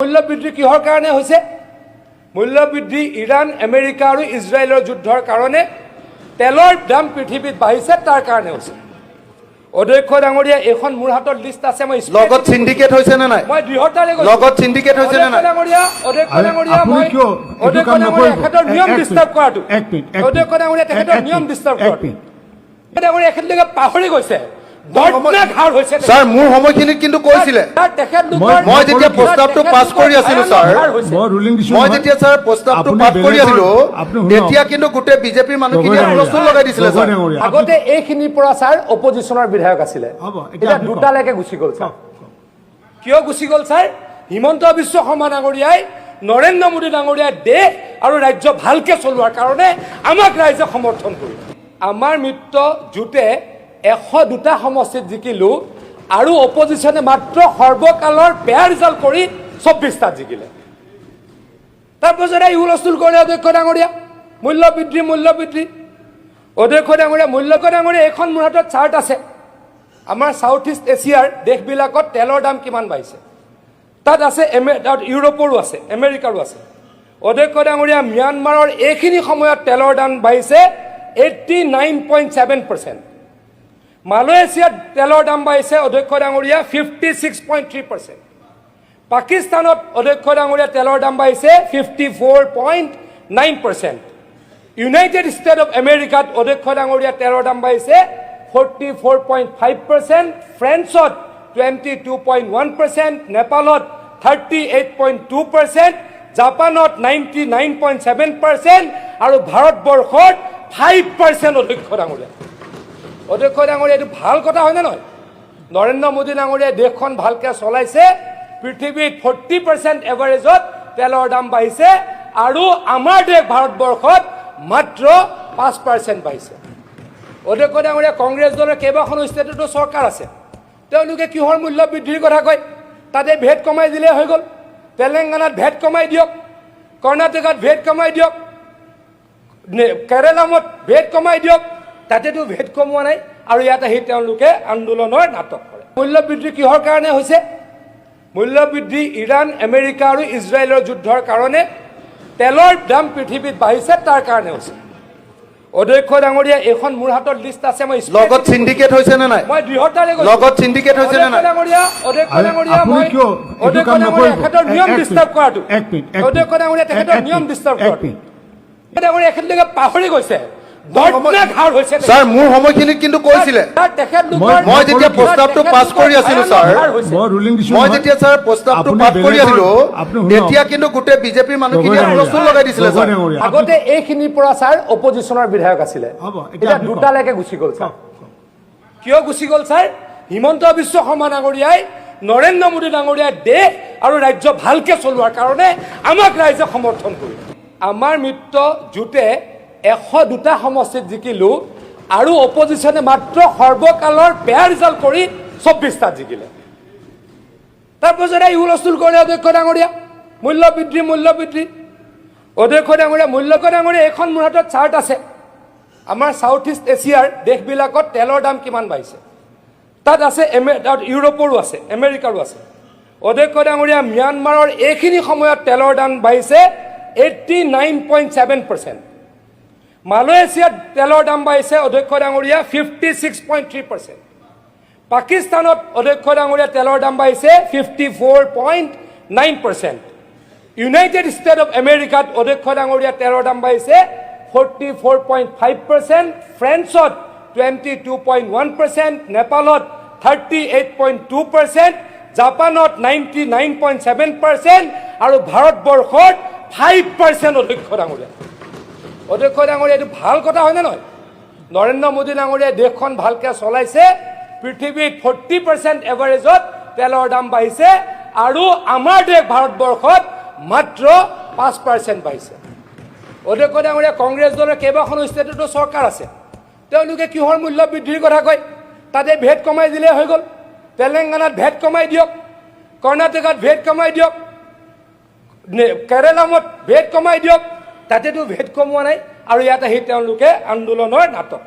মূল্যবৃদ্ধি কিহৰ কাৰণে হৈছে? মূল্যবৃদ্ধি ইৰাণ, আমেৰিকা আৰু ইজৰাইলৰ যুদ্ধৰ কাৰণে তেলৰ দাম পৃথিৱীত বাঢ়িছে, তাৰ কাৰণে হৈছে। অধ্যক্ষ ডাঙৰীয়া, এইখন মোৰ হাতত লিষ্ট আছে, মই লগত সিন্ডিকেট হৈছে নে নাই? মই দৃঢ়তাৰে কৈছো লগত সিন্ডিকেট হৈছে নে নাই? অধ্যক্ষ ডাঙৰীয়া, মই অধ্যক্ষ ডাঙৰীয়া তেখেতৰ নিয়ম ডিষ্টাৰ্ব কৰাটো, অধ্যক্ষ ডাঙৰীয়া তেখেতৰ নিয়ম ডিষ্টাৰ্ব কৰাটো, ডাঙৰীয়া এখেতলোকে পাহৰি গৈছে। স্যাৰ, মোৰ সময়খিনিত কিন্তু কৈছিলে, মই যেতিয়া প্ৰস্তাৱটো পাছ কৰি আছিলো ছাৰ, মই যেতিয়া ছাৰ প্ৰস্তাৱটো পাছ কৰি আছিলো, তেতিয়া কিন্তু গোটেই বিজেপিৰ মানুহখিনিয়ে হুলস্থুল লগাই দিছিলে। ছাৰ, আগতে এইখিনিৰ পৰা ছাৰ অপজিশ্যনৰ বিধায়ক আছিলে, এতিয়া দুটালৈকে গুচি গ'ল। ছাৰ, কিয় গুচি গ'ল? ছাৰ, হিমন্ত বিশ্ব শৰ্মা ডাঙৰীয়াই, নৰেন্দ্ৰ মোদী ডাঙৰীয়াই দেশ আৰু ৰাজ্য ভালকে চলোৱাৰ কাৰণে আমাক ৰাইজে সমৰ্থন কৰিলে। আমাৰ মিত্ৰ জোটে 102টা সমষ্টিত জিকিলো আৰু অপজিশ্যনে মাত্ৰ সৰ্বকালৰ বেয়া ৰিজাল্ট কৰি 24টাত জিকিলে। তাৰপিছত এই হুলস্থুল কৰিলে অধ্যক্ষ ডাঙৰীয়া, মূল্যবৃদ্ধি মূল্যবৃদ্ধি। অধ্যক্ষ ডাঙৰীয়া, এইখন মোৰ হাতত চাৰ্ট আছে, আমাৰ ছাউথ ইষ্ট এছিয়াৰ দেশবিলাকত তেলৰ দাম কিমান বাঢ়িছে, তাত আছে, ইউৰোপৰো আছে, আমেৰিকাৰো আছে। অধ্যক্ষ ডাঙৰীয়া, ম্যানমাৰৰ এইখিনি সময়ত তেলৰ দাম বাঢ়িছে 89.7%। মালয়েছিয়াত তেলৰ দাম বাঢ়িছে অধ্যক্ষ ডাঙৰীয়া 56.3%। পাকিস্তানত অধ্যক্ষ ডাঙৰীয়া তেলৰ দাম বাঢ়িছে 54.9%। ইউনাইটেড ষ্টেট অফ আমেৰিকাত অধ্যক্ষ ডাঙৰীয়া তেলৰ দাম বাঢ়িছে 44.5%। ফ্ৰান্সত 22.1%, নেপালত 38.2%, জাপানত 99.7% আৰু ভাৰতবৰ্ষত 5% অধ্যক্ষ ডাঙৰীয়া। অধ্যক্ষ ডাঙৰীয়া, এইটো ভাল কথা হয়নে নহয়? নৰেন্দ্ৰ মোদী ডাঙৰীয়াই দেশখন ভালকে চলাইছে, পৃথিৱীত 40% এভাৰেজত তেলৰ দাম বাঢ়িছে আৰু আমাৰ দেশ ভাৰতবৰ্ষত মাত্ৰ 5% বাঢ়িছে। অধ্যক্ষ ডাঙৰীয়া, কংগ্ৰেছ দলৰ কেইবাখনো ষ্টেটতো চৰকাৰ আছে, তেওঁলোকে কিহৰ মূল্য বৃদ্ধিৰ কথা কয়? তাতে ভেট কমাই দিলেই হৈ গ'ল। তেলেংগানাত ভেট কমাই দিয়ক, কৰ্ণাটকাত ভেট কমাই দিয়ক, কেৰেলামত ভেট কমাই দিয়ক, তাতেতো ভেট কমোৱা নাই আৰু ইয়াত আহি তেওঁলোকে আন্দোলনৰ নাটক কৰে। মূল্যবৃদ্ধি কিহৰ কাৰণে হৈছে? মূল্যবৃদ্ধি ইৰাণ, আমেৰিকা আৰু ইজৰাইলৰ যুদ্ধৰ কাৰণে তেলৰ দাম পৃথিৱীত বাঢ়িছে, তাৰ কাৰণে হৈছে। অধ্যক্ষ ডাঙৰীয়া, এইখন মোৰ হাতত লিষ্ট আছে, মই লগত সিন্ডিকেট হৈছে নে নাই? মই দৃঢ়তাৰে কৈছো, লগত সিন্ডিকেট হৈছে নে নাই? অধ্যক্ষ ডাঙৰীয়া, মই অধ্যক্ষ ডাঙৰীয়া তেখেতৰ নিয়ম ডিষ্টাৰ্ব কৰাটো, অধ্যক্ষ ডাঙৰীয়া তেখেতৰ নিয়ম ডিষ্টাৰ্ব কৰাটো, ডাঙৰীয়া এখেতলোকে পাহৰি গৈছে। ছাৰ, মোৰ সময়খিনিত কিন্তু কৈছিলে, মই যেতিয়া প্ৰস্তাৱটো পাছ কৰি আছিলো ছাৰ, মই যেতিয়া ছাৰ প্ৰস্তাৱটো পাছ কৰি আছিলো, তেতিয়া কিন্তু গোটেই বিজেপিৰ মানুহখিনিয়ে হুলস্থুল লগাই দিছিলে। ছাৰ, আগতে এইখিনিৰ পৰা ছাৰ অপজিশ্যনৰ বিধায়ক আছিলে, এতিয়া দুটালৈকে গুচি গ'ল। ছাৰ, কিয় গুচি গ'ল? ছাৰ, হিমন্ত বিশ্ব শৰ্মা ডাঙৰীয়াই, নৰেন্দ্ৰ মোদী ডাঙৰীয়াই দেশ আৰু ৰাজ্য ভালকে চলোৱাৰ কাৰণে আমাক ৰাইজে সমৰ্থন কৰিলে। আমাৰ মিত্ৰ জোটে 102টা সমষ্টিত জিকিলো আৰু অপজিশ্যনে মাত্ৰ সৰ্বকালৰ বেয়া ৰিজাল্ট কৰি 24টাত জিকিলে। তাৰপিছত এই হুলস্থুল কৰিলে অধ্যক্ষ ডাঙৰীয়া, মূল্যবৃদ্ধি মূল্যবৃদ্ধি। অধ্যক্ষ ডাঙৰীয়া, এইখন মোৰ হাতত চাৰ্ট আছে, আমাৰ ছাউথ ইষ্ট এছিয়াৰ দেশবিলাকত তেলৰ দাম কিমান বাঢ়িছে, তাত আছে, ইউৰোপৰো আছে, আমেৰিকাৰো আছে। অধ্যক্ষ ডাঙৰীয়া, ম্যানমাৰৰ এইখিনি সময়ত তেলৰ দাম বাঢ়িছে 89.7%। মালয়েছিয়াত তেলৰ দাম বাঢ়িছে অধ্যক্ষ ডাঙৰীয়া 56.3%। পাকিস্তানত অধ্যক্ষ ডাঙৰীয়া তেলৰ দাম বাঢ়িছে 54.9%। ইউনাইটেড ষ্টেট অফ আমেৰিকাত অধ্যক্ষ ডাঙৰীয়া তেলৰ দাম বাঢ়িছে 44.5%। ফ্ৰান্সত 22.1%, নেপালত 38.2%, জাপানত 99.7% আৰু ভাৰতবৰ্ষত 5% অধ্যক্ষ ডাঙৰীয়া। অধ্যক্ষ ডাঙৰীয়া, এইটো ভাল কথা হয়নে নহয়? নৰেন্দ্ৰ মোদী ডাঙৰীয়াই দেশখন ভালকে চলাইছে, পৃথিৱীত 40% এভাৰেজত তেলৰ দাম বাঢ়িছে আৰু আমাৰ দেশ ভাৰতবৰ্ষত মাত্ৰ 5% বাঢ়িছে। অধ্যক্ষ ডাঙৰীয়া, কংগ্ৰেছ দলৰ কেইবাখনো ষ্টেটতো চৰকাৰ আছে, তেওঁলোকে কিহৰ মূল্য বৃদ্ধিৰ কথা কয়? তাতে ভেট কমাই দিলেই হৈ গ'ল। তেলেংগানাত ভেট কমাই দিয়ক, কৰ্ণাটকাত ভেট কমাই দিয়ক, কেৰেলামত ভেট কমাই দিয়ক, তাতেতো ভেট কমোৱা নাই আৰু ইয়াত আহি তেওঁলোকে আন্দোলনৰ নাটক